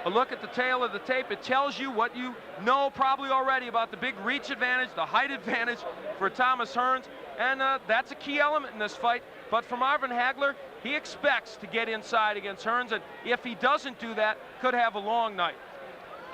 a look at the tail of the tape. It tells you what you know probably already about the big reach advantage, the height advantage for Thomas Hearns, and that's a key element in this fight. But for Marvin Hagler, he expects to get inside against Hearns, and if he doesn't do that, could have a long night.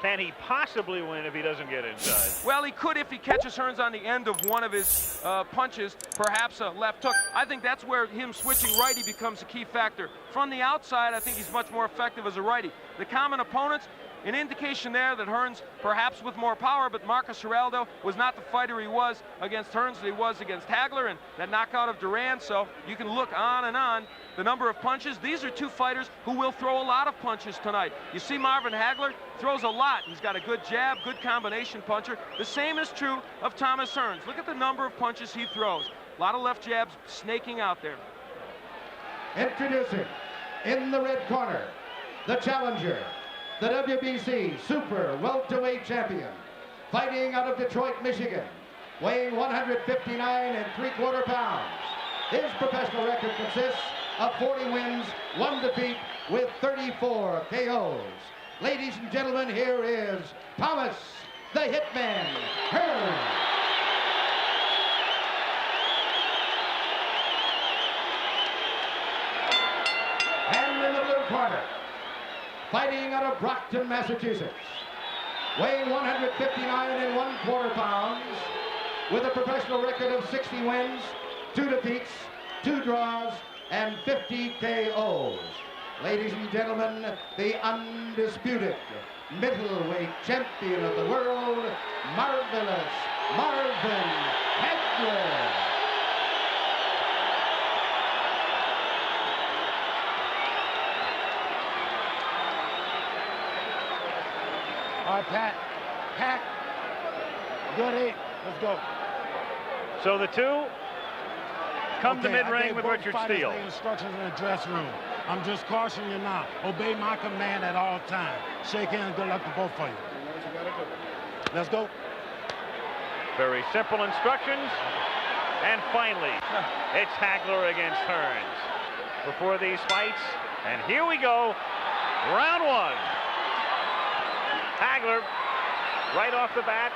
Can he possibly win if he doesn't get inside? Well, he could if he catches Hearns on the end of one of his punches, perhaps a left hook. I think that's where him switching righty becomes a key factor. From the outside, I think he's much more effective as a righty. The common opponents, an indication there that Hearns, perhaps with more power, but Marcus Geraldo was not the fighter he was against Hearns that he was against Hagler, and that knockout of Duran, so you can look on and on. The number of punches, these are two fighters who will throw a lot of punches tonight. You see Marvin Hagler throws a lot. He's got a good jab, good combination puncher. The same is true of Thomas Hearns. Look at the number of punches he throws. A lot of left jabs snaking out there. Introducing, in the red corner, the challenger, the WBC Super Welterweight Champion, fighting out of Detroit, Michigan, weighing 159 3/4 pounds. His professional record consists of 40 wins, 1 defeat, with 34 KOs. Ladies and gentlemen, here is Thomas the Hitman Hearns. And in the blue corner, fighting out of Brockton, Massachusetts, weighing 159 1/4 pounds, with a professional record of 60 wins, 2 defeats, 2 draws, and 50 KOs. Ladies and gentlemen, the undisputed middleweight champion of the world, Marvelous Marvin Hagler. All right, Pat, good 8, let's go. So the two come to mid-ring with Richard Steele. Instructions in the dressing room. I'm just cautioning you now. Obey my command at all times. Shake hands, good luck to both of you. Let's go. Very simple instructions. And finally, it's Hagler against Hearns. Before these fights, and here we go, round 1. Hagler, right off the bat,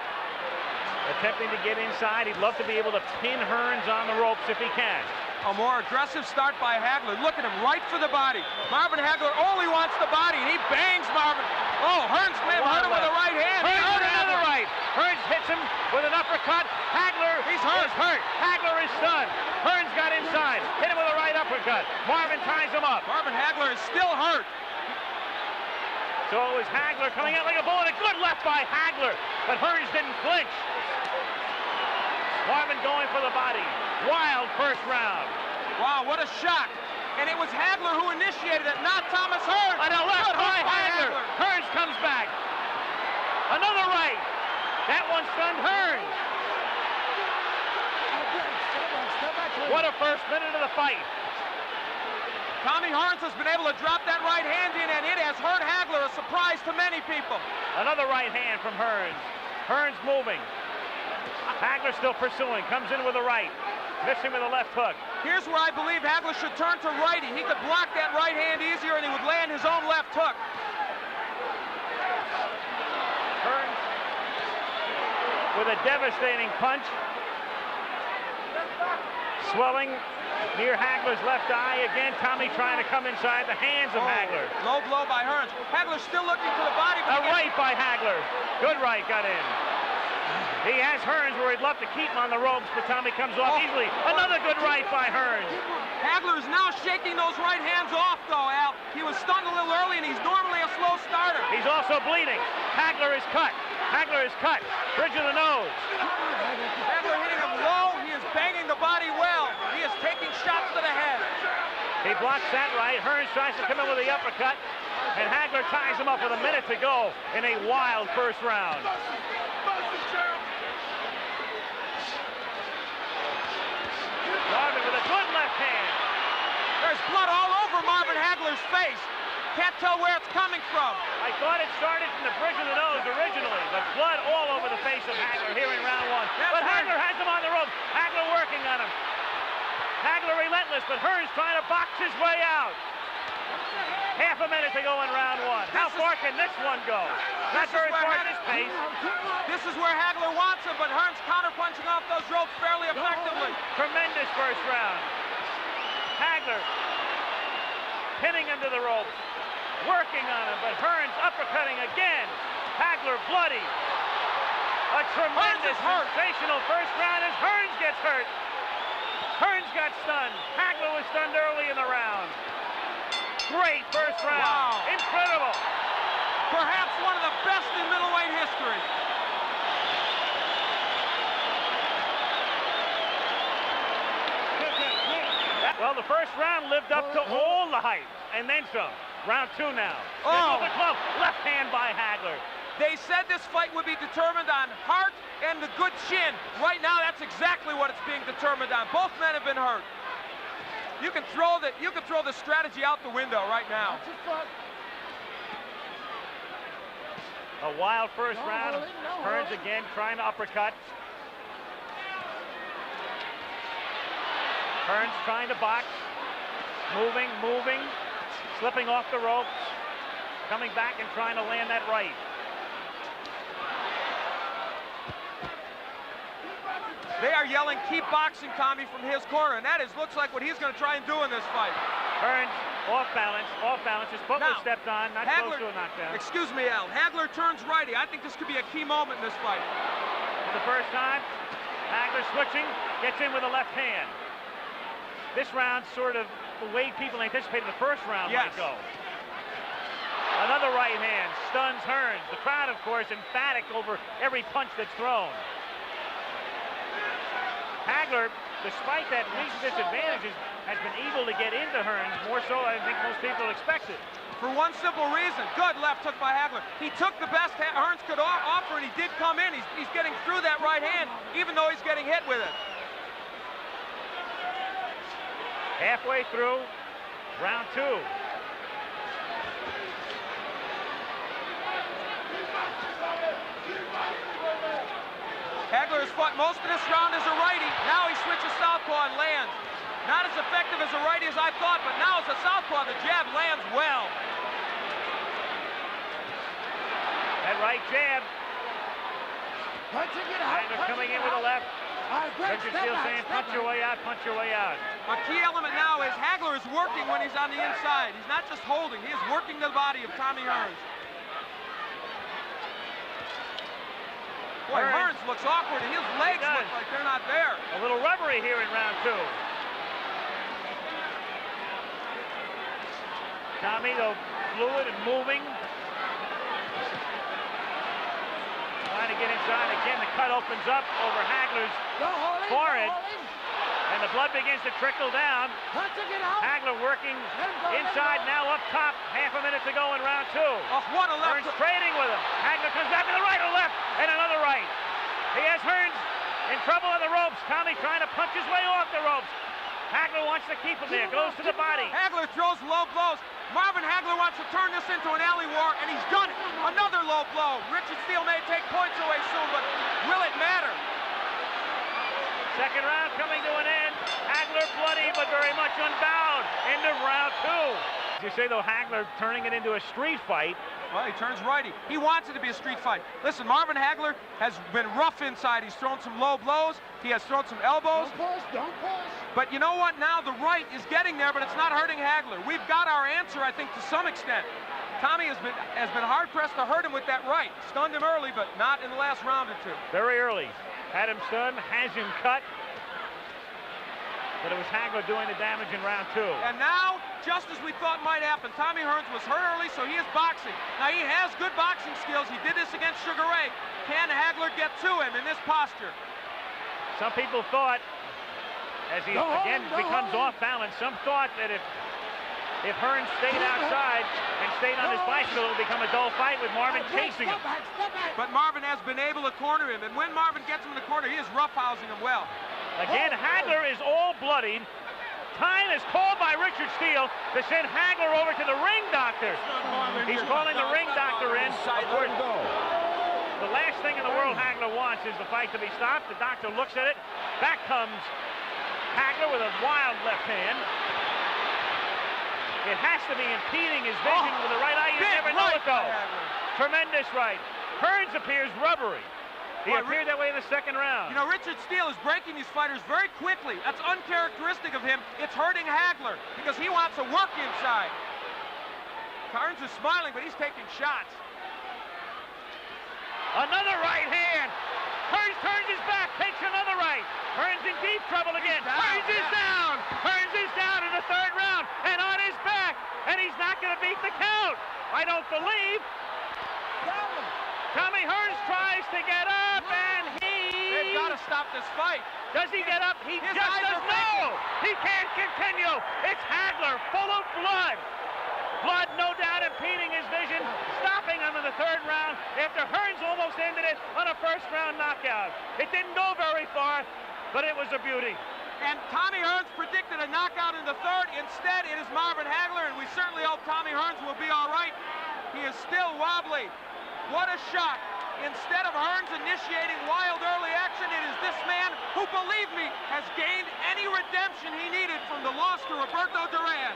attempting to get inside. He'd love to be able to pin Hearns on the ropes if he can. A more aggressive start by Hagler. Look at him, right for the body. Marvin Hagler only wants the body, and he bangs Marvin. Oh, Hearns may have hurt him with a right hand. Hearns with another right. Hearns hits him with an uppercut. Hagler is hurt. Hagler is stunned. Hearns got inside, hit him with a right uppercut. Marvin ties him up. Marvin Hagler is still hurt. So it was Hagler coming out like a bullet. A good left by Hagler, but Hearns didn't flinch. Marvin going for the body. Wild first round. Wow, what a shock. And it was Hagler who initiated it, not Thomas Hearns. And a left by Hagler. Hearns comes back. Another right. That one stunned Hearns. What a first minute of the fight. Tommy Hearns has been able to drop that right hand in, and it has hurt Hagler, a surprise to many people. Another right hand from Hearns. Hearns moving. Hagler still pursuing, comes in with a right, missing with a left hook. Here's where I believe Hagler should turn to righty. He could block that right hand easier, and he would land his own left hook. Hearns with a devastating punch. Swelling near Hagler's left eye. Again, Tommy trying to come inside the hands of Hagler. Low blow by Hearns. Hagler still looking for the body. A right by Hagler. Good right got in. He has Hearns where he'd love to keep him on the ropes, but Tommy comes off easily. Another good right by Hearns. Hagler is now shaking those right hands off, though, Al. He was stunned a little early, and he's normally a slow starter. He's also bleeding. Hagler is cut. Hagler is cut. Bridge of the nose. Hagler hitting him low. He is banging the body well. He is taking shots to the head. He blocks that right. Hearns tries to come in with the uppercut, and Hagler ties him up with a minute to go in a wild first round. Marvin with a good left hand. There's blood all over Marvin Hagler's face. Can't tell where it's coming from. I thought it started from the bridge of the nose originally, but blood all over the face of Hagler here in round 1. But Hagler has him on the ropes. Hagler working on him. Hagler relentless, but Hearns trying to box his way out. Half a minute to go in round one. How far can this one go? Not very far at this pace. This is where Hagler wants him, but Hearns counterpunching off those ropes fairly effectively. Tremendous first round. Hagler pinning him to the ropes, working on him, but Hearns uppercutting again. Hagler bloody. A tremendous, sensational first round as Hearns gets hurt. Hearns got stunned. Hagler was stunned early in the round. Great first round. Wow. Incredible. Perhaps one of the best in middleweight history. Well, the first round lived up to all the hype, and then some. Round two now. Oh. The glove, left hand by Hagler. They said this fight would be determined on heart and the good chin. Right now, that's exactly what it's being determined on. Both men have been hurt. You can throw the strategy out the window right now. A wild first round. Hearns again trying to uppercut. Hearns trying to box. Moving, slipping off the ropes. Coming back and trying to land that right. They are yelling, keep boxing, Tommy, from his corner, and that looks like what he's going to try and do in this fight. Hearns off balance. His foot was stepped on, not close to a knockdown. Excuse me, Al. Hagler turns righty. I think this could be a key moment in this fight. For the first time, Hagler switching, gets in with a left hand. This round sort of the way people anticipated the first round might go. Another right hand stuns Hearns. The crowd, of course, emphatic over every punch that's thrown. Hagler, despite that recent disadvantages, has been able to get into Hearns more so than I think most people expected. For one simple reason, good left hook by Hagler. He took the best Hearns could offer, and he did come in. He's getting through that right hand, even though he's getting hit with it. Halfway through round two. Hagler has fought most of this round as a righty. Now he switches southpaw and lands. Not as effective as a righty as I thought, but now as a southpaw, the jab lands well. That right jab. Hagler coming in with a left. Richard Steele saying, punch your way out, punch your way out. A key element now is Hagler is working when he's on the inside. He's not just holding, he is working the body of Tommy Hearns. Boy, Hearns looks awkward, and his legs look like they're not there. A little rubbery here in round two. Tommy, though, fluid and moving. Trying to get inside. Again, the cut opens up over Hagler's forehead. And the blood begins to trickle down. Hagler working inside, now up top. Half a minute to go in round two. Oh, what a left. Hearns trading with him. Hagler comes back to the right or left, and another right. He has Hearns in trouble on the ropes. Tommy trying to punch his way off the ropes. Hagler wants to keep him there, goes to the body. Hagler throws low blows. Marvin Hagler wants to turn this into an alley war, and he's done it. Another low blow. Richard Steele may take points away soon, but will it matter? Second round coming to an end. Hagler bloody, but very much unbowed. End of round two. You say, though, Hagler turning it into a street fight. Well, he turns righty. He wants it to be a street fight. Listen, Marvin Hagler has been rough inside. He's thrown some low blows. He has thrown some elbows. Don't push. But you know what? Now the right is getting there, but it's not hurting Hagler. We've got our answer, I think, to some extent. Tommy has been hard-pressed to hurt him with that right. Stunned him early, but not in the last round or two. Very early. Had him stunned, has him cut. But it was Hagler doing the damage in round two. And now, just as we thought might happen, Tommy Hearns was hurt early, so he is boxing. Now, he has good boxing skills. He did this against Sugar Ray. Can Hagler get to him in this posture? Some people thought, as he again becomes off balance, some thought that if Hearns stayed outside and stayed on his bicycle, it would become a dull fight with Marvin chasing him. But Marvin has been able to corner him, and when Marvin gets him in the corner, he is roughhousing him well. Again, Hagler is all bloodied. Time is called by Richard Steele to send Hagler over to the ring doctor. He's calling the ring doctor in. Of course, the last thing in the world Hagler wants is the fight to be stopped. The doctor looks at it. Back comes Hagler with a wild left hand. It has to be impeding his vision with the right eye. You never know it, though. Tremendous right. Hearns appears rubbery. He appeared that way in the second round. You know, Richard Steele is breaking these fighters very quickly. That's uncharacteristic of him. It's hurting Hagler because he wants to work inside. Hearns is smiling, but he's taking shots. Another right hand. Hearns turns his back, takes another right. Hearns in deep trouble again. Hearns is down. Hearns is down in the third round and on his back, and he's not going to beat the count. I don't believe. Tommy Hearns tries to get up, and They've got to stop this fight. Does he get up? He just doesn't know. He can't continue. It's Hagler, full of blood. Blood, no doubt, impeding his vision, stopping him in the third round after Hearns almost ended it on a first-round knockout. It didn't go very far, but it was a beauty. And Tommy Hearns predicted a knockout in the third. Instead, it is Marvin Hagler, and we certainly hope Tommy Hearns will be all right. He is still wobbly. What a shock. Instead of Hearns initiating wild early action, it is this man who, believe me, has gained any redemption he needed from the loss to Roberto Duran.